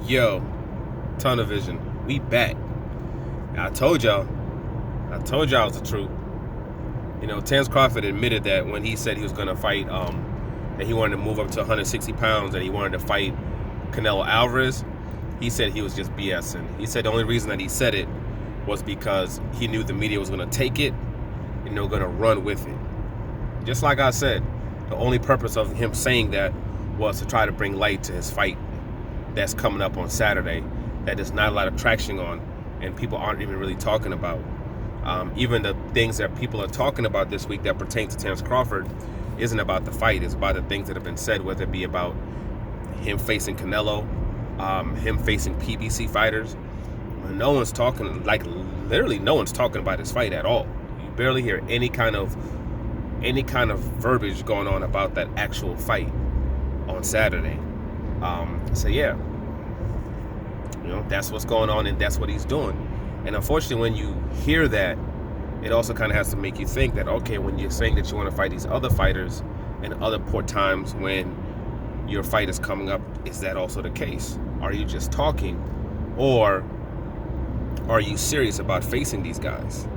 Yo, Tunnel Vision, we back. I told y'all it was the truth. Terence Crawford admitted that when he said he was going to fight, that he wanted to move up to 160 pounds, that he wanted to fight Canelo Alvarez, he said he was just BSing. He said the only reason that he said it was because he knew the media was going to take it and they were going to run with it. Just like I said, the only purpose of him saying that was to try to bring light to his fight that's coming up on Saturday that there's not a lot of traction on and people aren't even really talking about. Even the things that people are talking about this week that pertain to Terence Crawford isn't about the fight. It's about the things that have been said, whether it be about him facing Canelo, him facing PBC fighters. No one's talking, literally no one's talking about his fight at all. You barely hear any kind of verbiage going on about that actual fight on Saturday. So yeah, that's what's going on and that's what he's doing. And unfortunately, when you hear that, it also kind of has to make you think that, okay, when you're saying that you want to fight these other fighters and other port times when your fight is coming up, is that also the case? Are you just talking, or are you serious about facing these guys?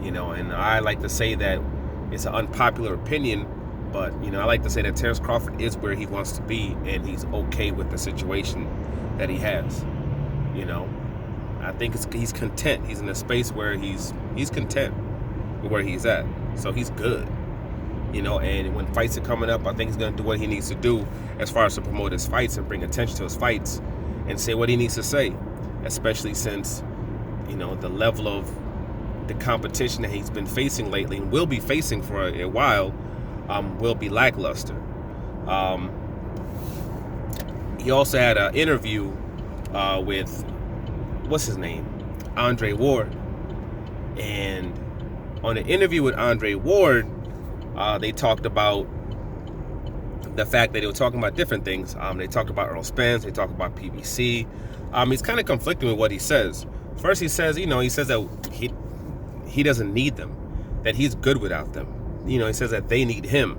And I like to say that it's an unpopular opinion, but I like to say that Terence Crawford is where he wants to be and he's okay with the situation that he has. I think he's content. He's in a space where he's content with where he's at. So he's good. And when fights are coming up, I think he's going to do what he needs to do as far as to promote his fights and bring attention to his fights and say what he needs to say, especially since, the level of the competition that he's been facing lately and will be facing for a while will be lackluster. He also had an interview with, what's his name? Andre Ward. And on the interview with Andre Ward, they talked about the fact that they were talking about different things. They talked about Earl Spence. They talked about PBC. He's kind of conflicting with what he says. First, he says, he says that he doesn't need them, that he's good without them. He says that they need him.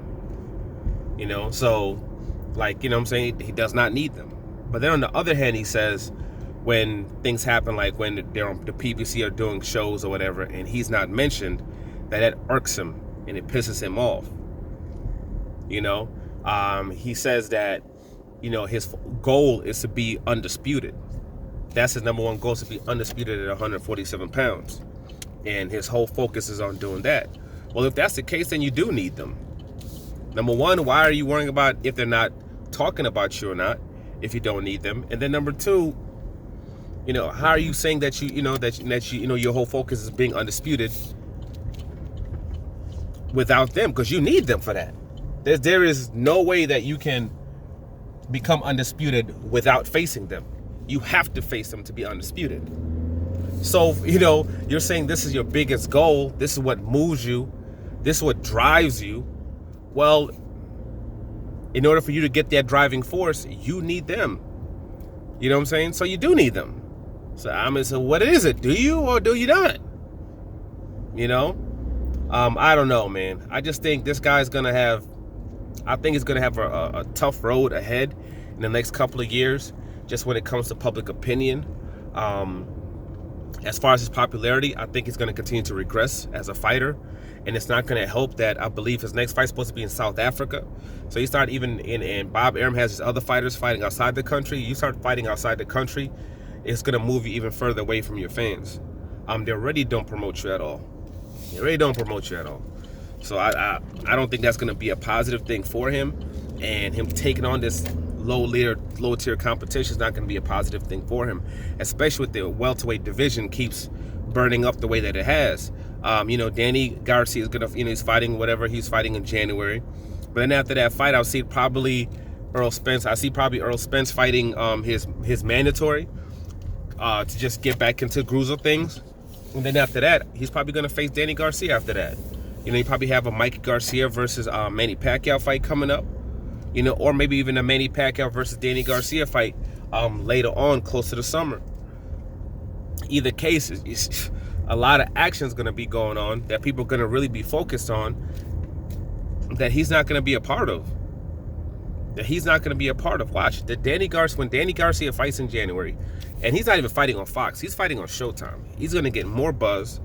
So, what I'm saying, he does not need them. But then on the other hand, he says when things happen, like when the PBC are doing shows or whatever, and he's not mentioned, that irks him and it pisses him off. He says that, his goal is to be undisputed. That's his number one goal, is to be undisputed at 147 pounds. And his whole focus is on doing that. Well, if that's the case, then you do need them. Number one, why are you worrying about if they're not talking about you or not, if you don't need them? And then number two, how are you saying that your whole focus is being undisputed without them? Because you need them for that. There is no way that you can become undisputed without facing them. You have to face them to be undisputed. So, you're saying this is your biggest goal. This is what moves you. This is what drives you. Well, in order for you to get that driving force, you need them. You know what I'm saying? So you do need them. So what is it? Do you or do you not? I don't know, man. I just think this guy's going to have, a tough road ahead in the next couple of years, just when it comes to public opinion. As far as his popularity, I think he's going to continue to regress as a fighter. And it's not going to help that I believe his next fight's supposed to be in South Africa. So you start and Bob Arum has his other fighters fighting outside the country. You start fighting outside the country, it's going to move you even further away from your fans. They already don't promote you at all. So I don't think that's going to be a positive thing for him. And him taking on this low tier competition is not going to be a positive thing for him, especially with the welterweight division keeps burning up the way that it has. Danny Garcia is gonna, he's fighting whatever he's fighting in January, but then after that fight, I'll see probably Earl Spence. I see probably Earl Spence fighting his mandatory to just get back into the grooves of things, and then after that, he's probably gonna face Danny Garcia after that. You probably have a Mikey Garcia versus Manny Pacquiao fight coming up. Or maybe even a Manny Pacquiao versus Danny Garcia fight later on, close to the summer. Either case, it's a lot of action is going to be going on that people are going to really be focused on that he's not going to be a part of. that he's not going to be a part of. Watch, when Danny Garcia fights in January, and he's not even fighting on Fox, he's fighting on Showtime. He's going to get more buzz,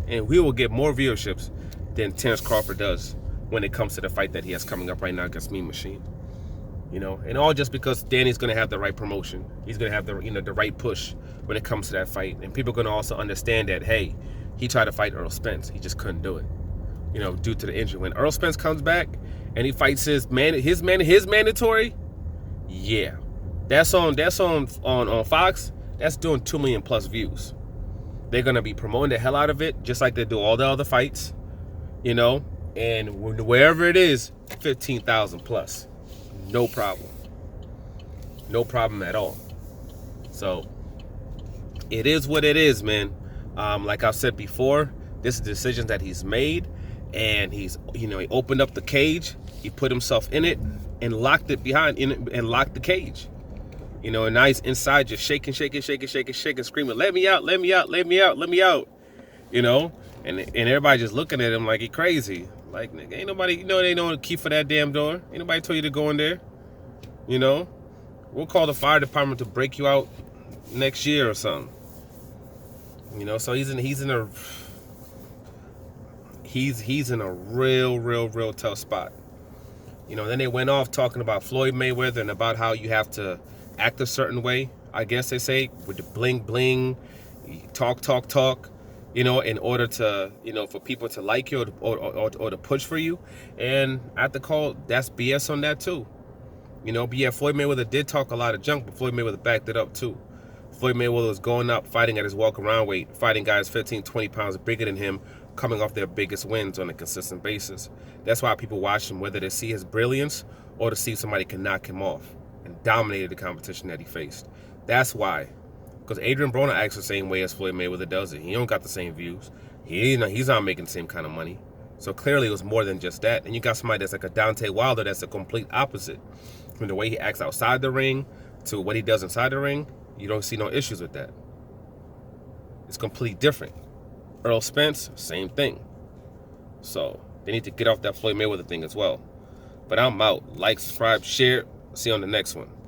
and we will get more viewerships than Terrence Crawford does when it comes to the fight that he has coming up right now against Mean Machine. You know, and all just because Danny's going to have the right promotion. He's going to have the right push when it comes to that fight. And people are going to also understand that, hey, he tried to fight Earl Spence. He just couldn't do it, you know, due to the injury. When Earl Spence comes back and he fights his mandatory, yeah. That's on Fox. That's doing 2 million plus views. They're going to be promoting the hell out of it, just like they do all the other fights, you know, and wherever it is, 15,000 plus. No problem. No problem at all. So it is what it is, man. Like I've said before, this is a decision that he's made, and he opened up the cage, he put himself in it and locked it and locked the cage. You know, and now he's inside just shaking, screaming, let me out, let me out, let me out, let me out. You know, and everybody just looking at him like he crazy. Like, nigga, ain't nobody, you know, they know the key for that damn door. Ain't nobody told you to go in there. You know, we'll call the fire department to break you out next year or something. You know, so he's in a real tough spot. You know, then they went off talking about Floyd Mayweather and about how you have to act a certain way, I guess they say, with the bling, talk, you know, in order to, you know, for people to like you or to push for you. And I have to call, that's BS on that too. You know, but yeah, Floyd Mayweather did talk a lot of junk, but Floyd Mayweather backed it up too. Floyd Mayweather was going up, fighting at his walk-around weight, fighting guys 15, 20 pounds bigger than him, coming off their biggest wins on a consistent basis. That's why people watch him, whether to see his brilliance or to see somebody can knock him off, and dominated the competition that he faced. That's why. Because Adrian Broner acts the same way as Floyd Mayweather does it. He don't got the same views. He's not making the same kind of money. So clearly it was more than just that. And you got somebody that's like a Deontay Wilder that's a complete opposite. From the way he acts outside the ring to what he does inside the ring, you don't see no issues with that. It's completely different. Earl Spence, same thing. So they need to get off that Floyd Mayweather thing as well. But I'm out. Like, subscribe, share. See you on the next one.